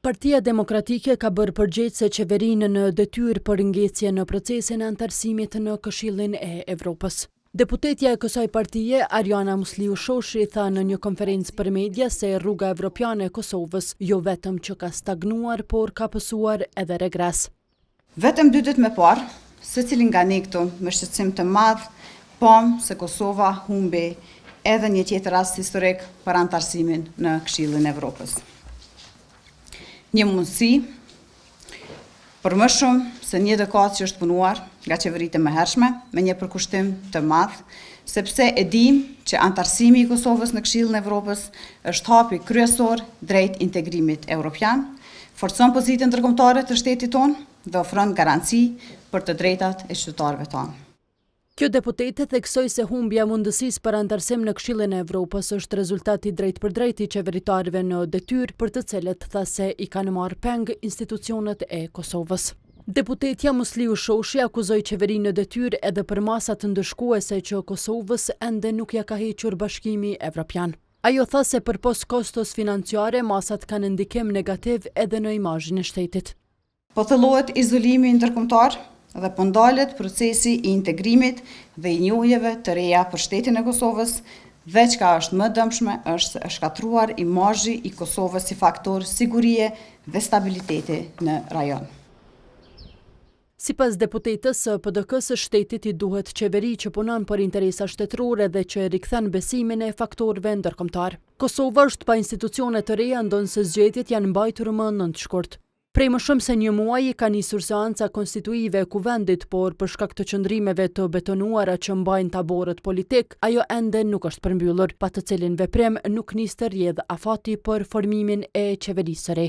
Partia Demokratike ka bërë përgjegjëse qeverinë në detyrë për ngecje në procesin e antarësimit në Këshillin e Evropës. Deputetja e kësaj partie, Ariana Musliu Shoshi, tha në një konferencë për media se rruga evropiane e Kosovës jo vetëm që ka stagnuar, por ka pësuar edhe regres. Vetëm dy ditë më parë, secili nga ne këtu me shqetësim të madh, pam se Kosova humbi edhe një tjetër rast historik për antarësimin në Këshillin e Evropës. Një mundësi për më shumë se një dekadë që është punuar nga qeveritë e mëhershme me një përkushtim të madh, sepse e dim që antarësimi i Kosovës në Këshillin e Evropës është hapi kryesor drejt integrimit evropian, forcon pozitën ndërkombëtare të shtetit tonë dhe ofron garanci për të drejtat e qytetarëve tonë. Kjo deputete theksoi se humbja mundësisë për antarësim në Këshillin e Evropës është rezultati drejt për drejt i qeveritarëve në detyrë për të cilët tha se i kanë marrë peng institucionet e Kosovës. Deputetja Musliu Shoshi akuzoi qeverinë në detyrë edhe për masat ndëshkuese që Kosovës ende nuk ja ka hequr Bashkimi Evropian. Ajo tha se për post kostos financiare masat kanë ndikim negativ edhe në imazhin e shtetit. Po thellohet izolimi ndërkombëtar dhe po ndalet procesi i integrimit dhe i njohjeve të reja për shtetin e Kosovës, dhe çka është më dëmshme është se është shkatruar imazhi i Kosovës si faktor sigurie dhe stabiliteti në rajon. Sipas deputetës së PDK-s, shtetit i duhet qeveri që punon për interesa shtetërore dhe që rikthen besimin e faktorëve ndërkombëtar. Kosova është pa institucione të reja, ndonse zgjedhjet janë mbajtur më nëntshkurt. Prej më shumë se një muaji ka nisur seanca konstituive e kuvendit, por për shkak të qëndrimeve të betonuara që mbajnë taborët politik, ajo ende nuk është përmbyllur, pa të cilin veprim nuk nis të rrjedh afati për formimin e qeverisë së re.